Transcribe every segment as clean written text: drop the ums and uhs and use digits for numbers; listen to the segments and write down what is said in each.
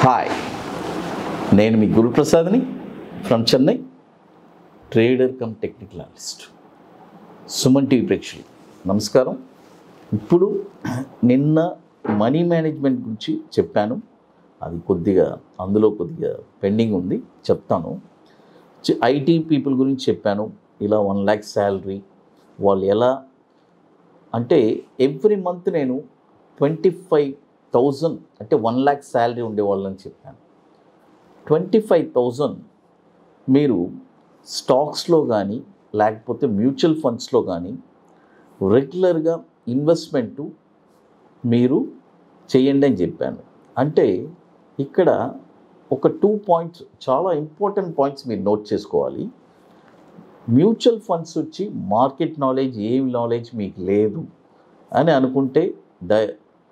Hi, నేను మీ గురు ప్రసాద్ని from Chennai, trader cum technical analyst. Suman TV ప్రేక్షకులు నమస్కారం. ఇప్పుడు నిన్న మనీ మేనేజ్మెంట్ గురించి చెప్పాను, అది అందులో కొద్దిగా పెండింగ్ ఉంది, చెప్తాను. ఐటీ పీపుల్ గురించి చెప్పాను. ఇలా 1 lakh శాలరీ వాళ్ళు ఎలా అంటే ఎవ్రీ మంత్ నేను 25,000 అంటే 1 lakh శాలరీ ఉండేవాళ్ళని చెప్పాను. 25,000 మీరు స్టాక్స్లో కానీ లేకపోతే మ్యూచువల్ ఫండ్స్లో కానీ రెగ్యులర్గా ఇన్వెస్ట్మెంటు మీరు చేయండి అని చెప్పాను. అంటే ఇక్కడ ఒక 2 పాయింట్స్, చాలా ఇంపార్టెంట్ పాయింట్స్ మీరు నోట్ చేసుకోవాలి. మ్యూచువల్ ఫండ్స్ వచ్చి మార్కెట్ నాలెడ్జ్, ఏం నాలెడ్జ్ మీకు లేదు అని అనుకుంటే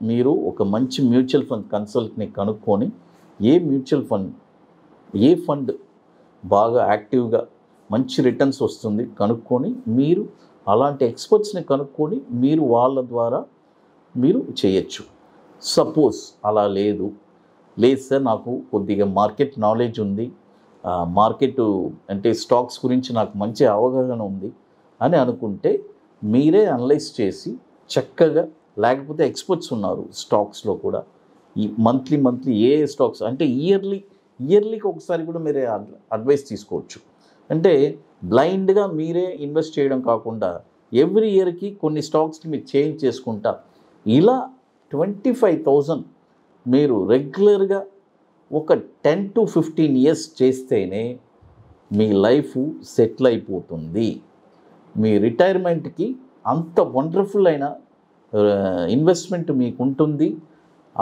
మీరు ఒక మంచి మ్యూచువల్ ఫండ్ కన్సల్ట్ని కనుక్కొని ఏ ఫండ్ బాగా యాక్టివ్గా మంచి రిటర్న్స్ వస్తుంది కనుక్కొని, మీరు అలాంటి ఎక్స్పర్ట్స్ని కనుక్కొని మీరు వాళ్ళ ద్వారా మీరు చేయొచ్చు. సపోజ్ అలా లేదు సార్, నాకు కొద్దిగా మార్కెట్ నాలెడ్జ్ ఉంది, మార్కెట్ అంటే స్టాక్స్ గురించి నాకు మంచి అవగాహన ఉంది అని అనుకుంటే మీరే అనలైజ్ చేసి చక్కగా, లేకపోతే ఎక్స్పర్ట్స్ ఉన్నారు స్టాక్స్లో కూడా, ఈ మంత్లీ ఏ స్టాక్స్ అంటే ఇయర్లీకి ఒకసారి కూడా మీరే అడ్వైస్ తీసుకోవచ్చు. అంటే బ్లైండ్గా మీరే ఇన్వెస్ట్ చేయడం కాకుండా ఎవ్రీ ఇయర్కి కొన్ని స్టాక్స్ని మీరు చేంజ్ చేసుకుంటా, ఇలా 25,000 మీరు రెగ్యులర్గా ఒక 10 to 15 years చేస్తేనే మీ లైఫ్ సెటిల్ అయిపోతుంది. మీ రిటైర్మెంట్కి అంత వండర్ఫుల్ అయిన ఇన్వెస్ట్మెంట్ మీకు ఉంటుంది.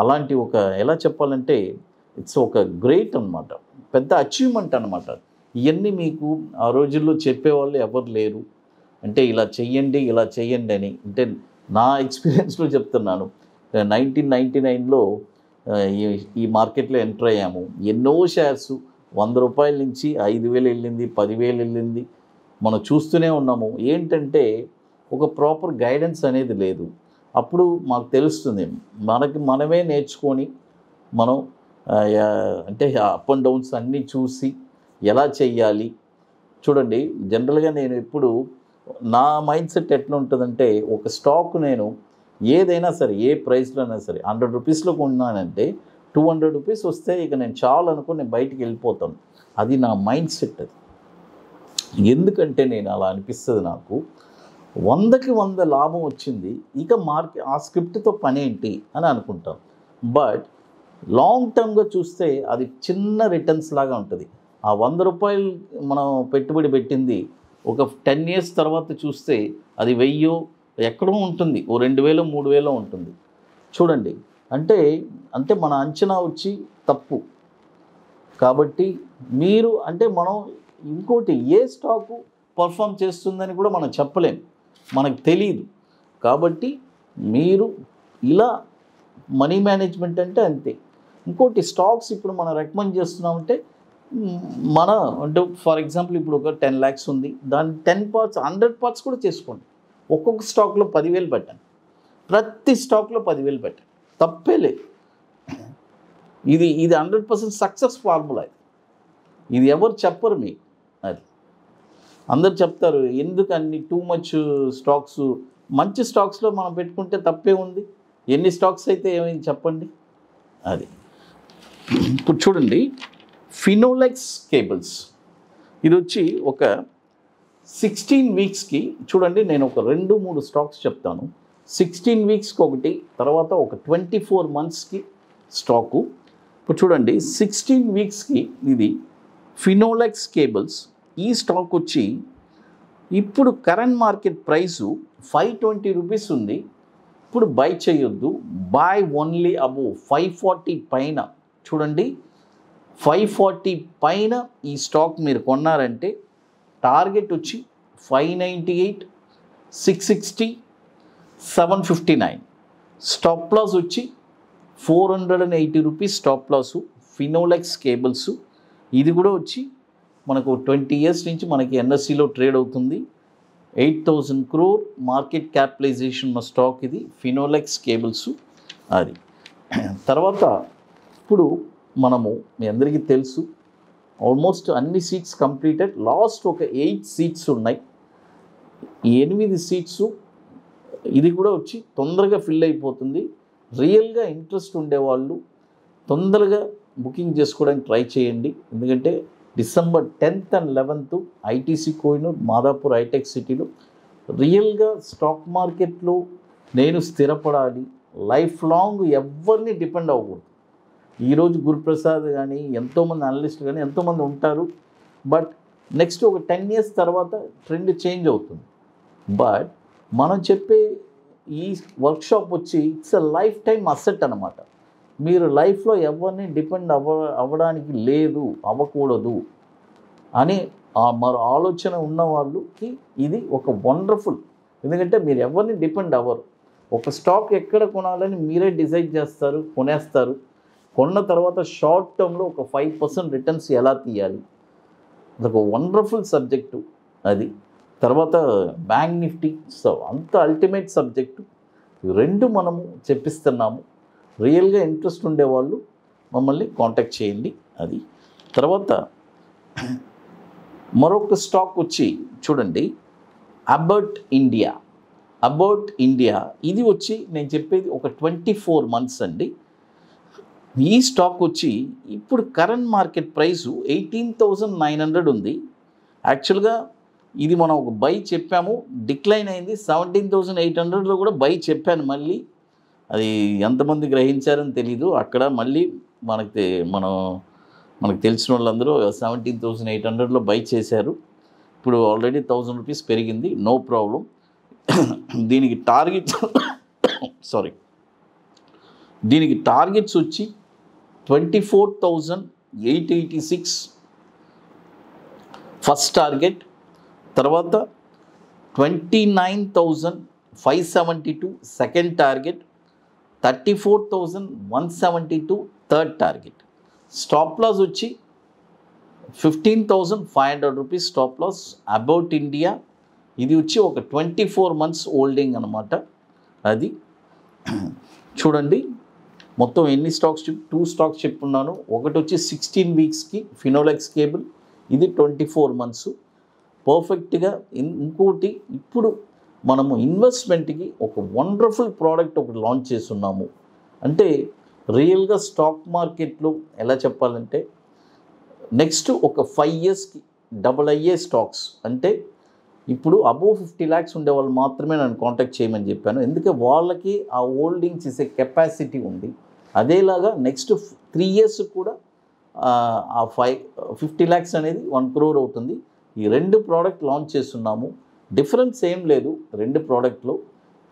అలాంటి ఒక ఎలా చెప్పాలంటే ఇట్స్ ఒక గ్రేట్ అన్నమాట, పెద్ద అచీవ్మెంట్ అన్నమాట. ఇవన్నీ మీకు ఆ రోజుల్లో చెప్పేవాళ్ళు ఎవరు లేరు. అంటే ఇలా చెయ్యండి అని. అంటే నా ఎక్స్పీరియన్స్లో చెప్తున్నాను. 1999లో ఈ మార్కెట్లో ఎంటర్ అయ్యాము. ఎన్నో షేర్స్ 100 రూపాయల నుంచి 5,000 వెళ్ళింది, 10,000 వెళ్ళింది. మనం చూస్తూనే ఉన్నాము. ఏంటంటే ఒక ప్రాపర్ గైడెన్స్ అనేది లేదు. అప్పుడు మాకు తెలుస్తుంది, మనమే నేర్చుకొని మనం అంటే అప్ అండ్ డౌన్స్ అన్నీ చూసి ఎలా చెయ్యాలి. చూడండి, జనరల్గా నేను ఎప్పుడు నా మైండ్ సెట్ ఎట్లా ఉంటుందంటే, ఒక స్టాక్ నేను ఏదైనా సరే, ఏ ప్రైస్లో అయినా సరే, 100 రూపీస్లో కొన్నానంటే 200 రూపీస్ వస్తే ఇక నేను చాలు అనుకుని నేను బయటికి వెళ్ళిపోతాను. అది నా మైండ్ సెట్. అది ఎందుకంటే నేను అలా అనిపిస్తుంది, నాకు 100కి 100 లాభం వచ్చింది, ఇక ఆ స్క్రిప్ట్తో పని ఏంటి అని అనుకుంటాం. బట్ లాంగ్ టర్మ్గా చూస్తే అది చిన్న రిటర్న్స్ లాగా ఉంటుంది. ఆ 100 రూపాయలు మనం పెట్టుబడి పెట్టింది ఒక 10 years తర్వాత చూస్తే అది 1000 ఎక్కడో ఉంటుంది, ఓ 2,000 3,000 ఉంటుంది. చూడండి, అంటే మన అంచనా వచ్చి తప్పు. కాబట్టి మీరు అంటే మనం ఇంకోటి, ఏ స్టాకు పర్ఫామ్ చేస్తుందని కూడా మనం చెప్పలేం, మనకు తెలియదు. కాబట్టి మీరు ఇలా మనీ మేనేజ్మెంట్ అంటే అంతే. ఇంకోటి, స్టాక్స్ ఇప్పుడు మనం రికమెండ్ చేస్తున్నామంటే అంటే ఫర్ ఎగ్జాంపుల్ ఇప్పుడు ఒక 10 lakhs ఉంది, దాని 10 parts 100 parts కూడా చేసుకోండి. ఒక్కొక్క స్టాక్లో 10,000 పెట్టండి, ప్రతి స్టాక్లో 10,000 పెట్టండి, తప్పే లేదు. ఇది 100% సక్సెస్ ఫార్ములా. ఇది ఎవరు చెప్పరు మీకు. అది అందరు చెప్తారు, ఎందుకు అన్ని టూ మచ్ స్టాక్స్, మంచి స్టాక్స్లో మనం పెట్టుకుంటే తప్పే ఉంది. ఎన్ని స్టాక్స్ అయితే ఏమైంది చెప్పండి. అది ఇప్పుడు చూడండి, ఫినోలెక్స్ కేబుల్స్, ఇది వచ్చి ఒక 16 weeksకి చూడండి, నేను ఒక 2-3 స్టాక్స్ చెప్తాను. 16 weeksకి ఒకటి, తర్వాత ఒక 24 monthsకి స్టాకు. ఇప్పుడు చూడండి, 16 weeksకి ఇది ఫినోలెక్స్ కేబుల్స్. ఈ స్టాక్ వచ్చి ఇప్పుడు కరెంట్ మార్కెట్ ప్రైసు 520 రూపీస్ ఉంది. ఇప్పుడు బై చేయొద్దు, బై ఓన్లీ అబోవ్ 540 పైన. చూడండి, 540 పైన ఈ స్టాక్ మీరు కొన్నారంటే టార్గెట్ వచ్చి 598, 660, 759. స్టాప్ లాస్ వచ్చి 480 rupees stop loss. Finolex cables ఇది కూడా వచ్చి మనకు 20 years నుంచి మనకి ఎన్ఎస్సిలో ట్రేడ్ అవుతుంది. 8,000 crore మార్కెట్ క్యాపిటలైజేషన్ ఉన్న స్టాక్ ఇది, ఫినోలెక్స్ కేబుల్స్. అది తర్వాత ఇప్పుడు మనము మీ అందరికీ తెలుసు ఆల్మోస్ట్ అన్ని సీట్స్ కంప్లీటెడ్. లాస్ట్ ఒక 8 సీట్స్ ఉన్నాయి. ఈ 8 సీట్స్ ఇది కూడా వచ్చి తొందరగా ఫిల్ అయిపోతుంది. రియల్గా ఇంట్రెస్ట్ ఉండేవాళ్ళు తొందరగా బుకింగ్ చేసుకోవడానికి ట్రై చేయండి. ఎందుకంటే December 10th and 11th ITC Kohinoor Madhapur hitech సిటీలో రియల్గా స్టాక్ మార్కెట్లో నేను స్థిరపడాలి, లైఫ్ లాంగ్ ఎవరిని డిపెండ్ అవ్వకూడదు. ఈరోజు గురుప్రసాద్ కానీ ఎంతోమంది అనలిస్టులు కానీ ఎంతోమంది ఉంటారు. బట్ నెక్స్ట్ ఒక 10 years తర్వాత ట్రెండ్ చేంజ్ అవుతుంది. బట్ మనం చెప్పే ఈ వర్క్షాప్ వచ్చి it's a life time asset అనమాట. మీరు లైఫ్లో ఎవరిని డిపెండ్ అవ్వడానికి లేదు, అవ్వకూడదు అని మరో ఆలోచన ఉన్న వాళ్ళకి ఇది ఒక వండర్ఫుల్. ఎందుకంటే మీరు ఎవరిని డిపెండ్ అవ్వరు. ఒక స్టాక్ ఎక్కడ కొనాలని మీరే డిసైడ్ చేస్తారు, కొనేస్తారు. కొన్న తర్వాత షార్ట్ టర్మ్లో ఒక 5% రిటర్న్స్ ఎలా తీయాలి, అదొక వండర్ఫుల్ సబ్జెక్టు అది. తర్వాత బ్యాంక్ నిఫ్టీ, సో అంత అల్టిమేట్ సబ్జెక్టు. రెండు మనము చెప్పిస్తున్నాము. రియల్గా ఇంట్రెస్ట్ ఉండేవాళ్ళు మమ్మల్ని కాంటాక్ట్ చేయండి. అది తర్వాత మరొక స్టాక్ వచ్చి చూడండి, అబౌట్ ఇండియా. ఇది వచ్చి నేను చెప్పేది ఒక 24 months అండి. ఈ స్టాక్ వచ్చి ఇప్పుడు కరెంట్ మార్కెట్ ప్రైసు 18,900 ఉంది. యాక్చువల్గా ఇది మనం ఒక బై చెప్పాము, డిక్లైన్ అయింది. 17,800లో కూడా బై చెప్పాను. మళ్ళీ అది ఎంతమంది గ్రహించారని తెలీదు. అక్కడ మళ్ళీ మనకు తెలిసిన వాళ్ళందరూ 17,800లో బై చేశారు. ఇప్పుడు ఆల్రెడీ 1,000 రూపీస్ పెరిగింది, నో ప్రాబ్లం. దీనికి టార్గెట్స్ వచ్చి 24,886 ఫస్ట్ టార్గెట్, తర్వాత 29,572 second target, 34,172 third target. Stop loss వచ్చి 15,500 rupees stop loss. About India ఇది వచ్చి ఒక 24 months హోల్డింగ్ అనమాట. అది చూడండి, మొత్తం ఎన్ని స్టాక్స్ 2 స్టాక్స్ చెప్పున్నాను. ఒకటి వచ్చి 16 weeksకి ఫినోలెక్స్ కేబుల్, ఇది 24 months పర్ఫెక్ట్గా. ఇంకోటి ఇప్పుడు మనము ఇన్వెస్ట్మెంట్కి ఒక వండర్ఫుల్ ప్రోడక్ట్ ఒకటి లాంచ్ చేస్తున్నాము. అంటే రియల్గా స్టాక్ మార్కెట్లో ఎలా చెప్పాలంటే నెక్స్ట్ ఒక 5 yearsకి డబుల్ అయ్యే స్టాక్స్. అంటే ఇప్పుడు అబోవ్ 50 lakhs ఉండే వాళ్ళు మాత్రమే నన్ను కాంటాక్ట్ చేయమని చెప్పాను. ఎందుకంటే వాళ్ళకి ఆ హోల్డింగ్ చేసే కెపాసిటీ ఉంది. అదేలాగా నెక్స్ట్ 3 years కూడా ఆ 50 lakhs అనేది 1 crore అవుతుంది. ఈ 2 ప్రోడక్ట్ లాంచ్ చేస్తున్నాము. డిఫరెన్స్ ఏం లేదు 2 ప్రోడక్ట్లో.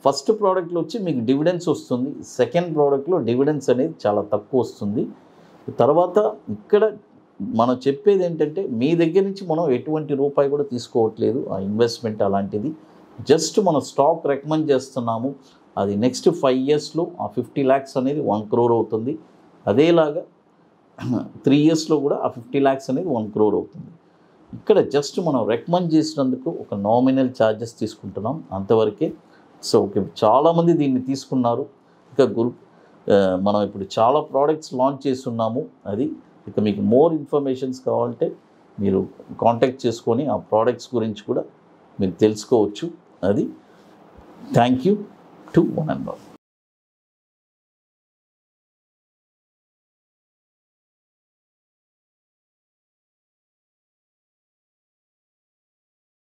ఫస్ట్ ప్రోడక్ట్లో వచ్చి మీకు డివిడెన్స్ వస్తుంది, సెకండ్ ప్రోడక్ట్లో డివిడెన్స్ అనేది చాలా తక్కువ వస్తుంది. తర్వాత ఇక్కడ మనం చెప్పేది ఏంటంటే మీ దగ్గర నుంచి మనం ఎటువంటి రూపాయి కూడా తీసుకోవట్లేదు, ఆ ఇన్వెస్ట్మెంట్ అలాంటిది. జస్ట్ మనం స్టాక్ రికమెండ్ చేస్తున్నాము. అది నెక్స్ట్ 5 yearsలో ఆ 50 lakhs అనేది 1 crore అవుతుంది. అదేలాగా 3 yearsలో కూడా ఆ 50 lakhs అనేది 1 crore అవుతుంది. ఇక్కడ జస్ట్ మనం రికమెండ్ చేసినందుకు ఒక నామినల్ ఛార్జెస్ తీసుకుంటున్నాం, అంతవరకే. సో ఓకే, చాలామంది దీన్ని తీసుకున్నారు. ఇక మనం ఇప్పుడు చాలా ప్రోడక్ట్స్ లాంచ్ చేస్తున్నాము. అది ఇక మీకు మోర్ ఇన్ఫర్మేషన్స్ కావాలంటే మీరు కాంటాక్ట్ చేసుకొని ఆ ప్రోడక్ట్స్ గురించి కూడా మీరు తెలుసుకోవచ్చు. అది thank you to one and all.